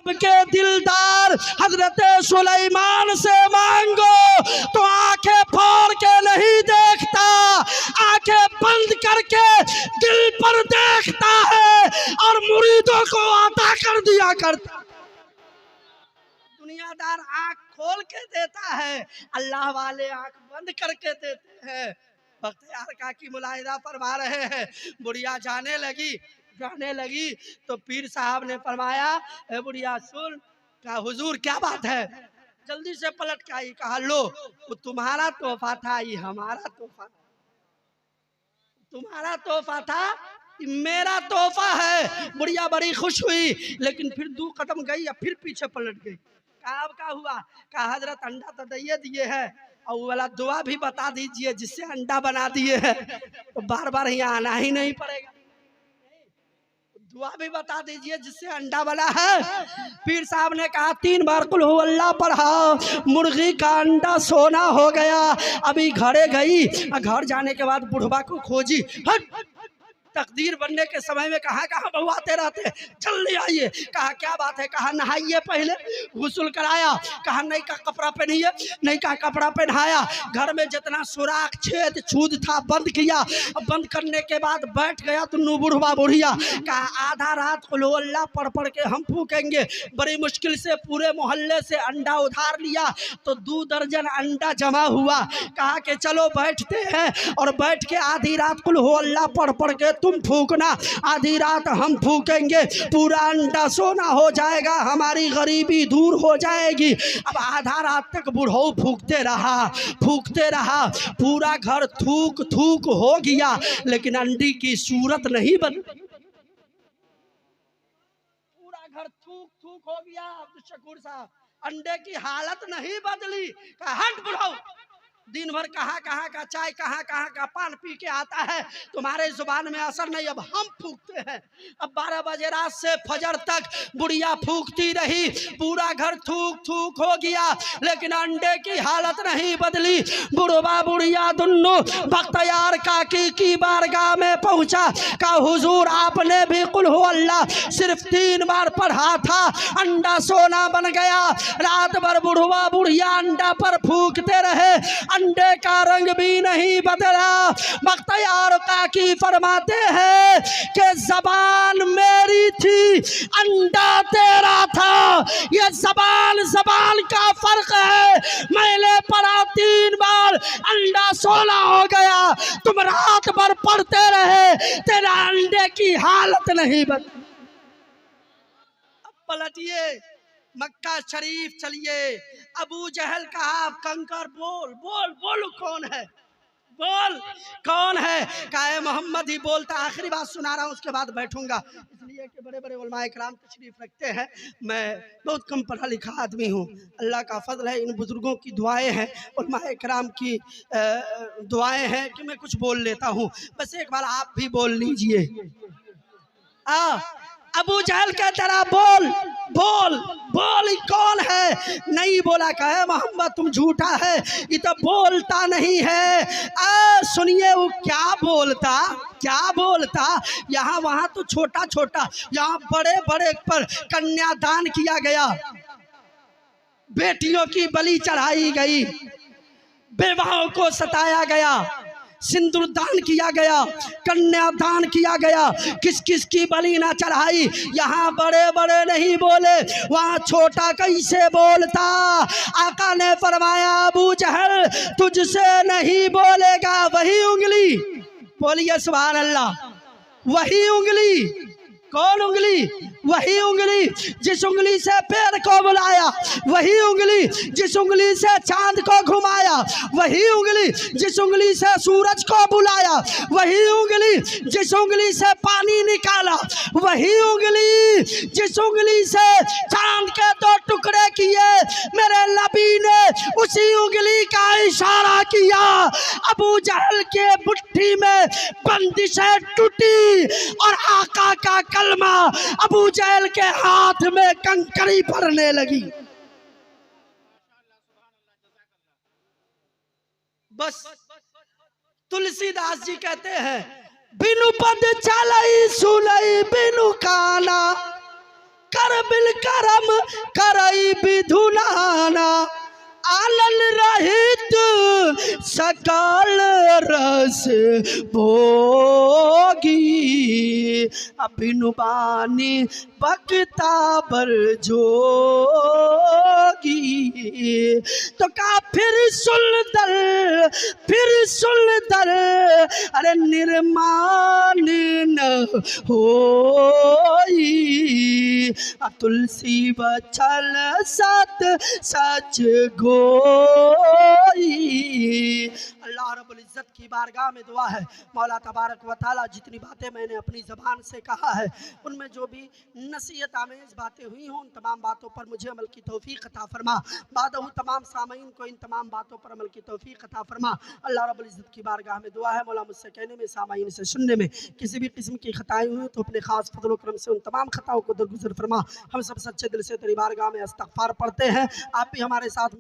के दिलदार हजरत सुलेमान से मांगो तो आंखें फोड़ के नहीं देखता, आंखें बंद करके दिल पर देखता है और मुरीदों को अता कर दिया करता। दुनियादार आंख खोल के देता है, अल्लाह वाले आंख बंद करके देते हैं। बख्तियार काकी मुलाहिदा फरमा रहे हैं, बुढ़िया जाने लगी तो पीर साहब ने फरमाया, ए बुढ़िया सुन, कहा हुजूर क्या बात है? जल्दी से पलट के आई, कहा लो वो तुम्हारा तोहफा था, ये हमारा तोहफा, तुम्हारा तोहफा था मेरा तोहफा है। बुढ़िया बड़ी खुश हुई, लेकिन फिर 2 कदम गई या फिर पीछे पलट गई। कहा अब क्या हुआ? कहा हजरत अंडा तो दिए है और वो वाला दुआ भी बता दीजिए जिससे अंडा बना दिए है, तो बार बार यहाँ आना ही नहीं पड़ेगा। दुआ भी बता दीजिए जिससे अंडा बना है। पीर साहब ने कहा 3 बार कुल हु अल्लाह पढ़ा, मुर्गी का अंडा सोना हो गया। अभी घरे गई, घर जाने के बाद बुढ़वा को खोजी, हट तकदीर बनने के समय में कहाँ कहाँ बहुआते रहते, जल्दी आइए। कहा क्या बात है? कहा नहाइए, पहले गुस्ल कराया। कहा नहीं का कपड़ा पहनिए, नहीं का कपड़ा पहनाया। घर में जितना सुराख छेद छूद था बंद किया। बंद करने के बाद बैठ गया तो नू बुढ़वा बुढ़िया। कहा आधा रात कुल अल्लाह पढ़ पढ़ के हम फूकेंगे। बड़ी मुश्किल से पूरे मोहल्ले से अंडा उधार लिया तो 2 दर्जन अंडा जमा हुआ। कहा कि चलो बैठते हैं, और बैठ के आधी रात कुल अल्लाह पढ़ पढ़ के तुम फूकना, आधी रात हम फूकेंगे, पूरा अंडा सोना हो जाएगा, हमारी गरीबी दूर हो जाएगी। अब आधा रात तक बुढ़ऊ फूकते रहा, पूरा घर थूक थूक हो गया, लेकिन अंडी की सूरत नहीं बनी। पूरा घर थूक थूक हो गया। अब्दुल शकूर साहब, अंडे की हालत नहीं बदली। कहा हट बुढ़ऊ, दिन भर कहाँ कहाँ का चाय, कहाँ कहाँ का पान पी के आता है, तुम्हारे जुबान में असर नहीं, अब हम फूकते हैं। अब 12 बजे रात से फजर तक बुढ़िया फूकती रही, पूरा घर थूक थूक हो गया, लेकिन अंडे की हालत नहीं बदली। बुढ़वा बुढ़िया दोनों बख्तियार काकी की बारगाह में पहुंचा। कहा हुजूर आपने भी कुल हु अल्लाह सिर्फ 3 बार पढ़ा था, अंडा सोना बन गया। रात भर बुढ़वा बुढ़िया अंडा पर फूकते रहे, अंडे का रंग भी नहीं बदला। बख्तियार काकी फरमाते हैं कि जबान मेरी थी, अंडा तेरा था। ये जबान का फर्क है। मैंने पढ़ा 3 बार, अंडा सोना हो गया। तुम रात भर पढ़ते रहे, तेरा अंडे की हालत नहीं बदली। अब पलटिए, मक्का शरीफ चलिए। अबू जहल कहा कंकर बोल बोल बोल, कौन है? बोल कौन है? कहा मोहम्मद ही बोलता। आखिरी बात सुना रहा हूँ, उसके बाद बैठूंगा, इसलिए कि बड़े बड़े उलमाए किराम तशरीफ रखते हैं। मैं बहुत कम पढ़ा लिखा आदमी हूँ, अल्लाह का फजल है, इन बुजुर्गों की दुआएं हैं, उलमाए किराम की दुआएं हैं कि मैं कुछ बोल लेता हूँ। बस एक बार आप भी बोल लीजिए। अबू जहल कहता रहा बोल बोल बोल, कौन है? नहीं बोला। कहे मोहम्मद तुम झूठा है, ये तो बोलता नहीं है। सुनिए वो क्या बोलता। यहाँ वहाँ तो छोटा छोटा, यहाँ बड़े बड़े पर कन्यादान किया गया, बेटियों की बलि चढ़ाई गई, बेवाओं को सताया गया, सिंदूर दान किया गया, कन्यादान किया गया, किस किस की बलि ना चढ़ाई। यहाँ बड़े बड़े नहीं बोले, वहाँ छोटा कैसे बोलता। आका ने फरमाया अबू जहल तुझसे नहीं बोलेगा वही उंगली, बोलिए सुभान अल्लाह, वही उंगली। कौन उंगली? वही उंगली जिस उंगली से पैर को बुलाया, वही उंगली जिस उंगली से चांद को घुमाया, वही उंगली जिस उंगली से सूरज को बुलाया, वही उंगली जिस उंगली से पानी निकाला, वही उंगली जिस उंगली से चांद के 2 टुकड़े किए, मेरे नबी ने उसी उंगली का इशारा किया। अबू जहल के मुट्ठी में बंदिशें टूटी और आका का कलमा अबू जहल के हाथ में कंकड़ी भरने लगी। बस तुलसीदास जी कहते हैं बिनु पद चलई सुनई बिनु काना, कर बिल करम करई विधुनाना आनंद रहित सकल रस भोगी अभिनु बानी बकता बर जोगी। तो का फिर सुंदर अरे निर्माण न होई तुलसी बचल सत सच गोई। अल्लाह रब्बुल इज्जत की बारगाह में दुआ है मौला तबारक व तआला जितनी बातें मैंने अपनी ज़बान से कहा है उनमें जो भी नसीहत आमेज़ बातें हुई हों उन तमाम बातों पर मुझे अमल की तौफीक अता फरमा। बादहू तमाम सामीन को इन तमाम बातों पर अमल की तौफीक अता फरमा। अल्लाह रब्बुल इज्जत की बारगाह में दुआ है मौला मुझसे कहने में सामीन से सुनने में किसी भी किस्म की खताएं हुई तो अपने खास फजल करम से उन तमाम खताओं को दरगुजर फरमा। हम सब सच्चे दिल से तेरी बारगाह में इस्तग़फ़ार पढ़ते हैं। आप भी हमारे साथ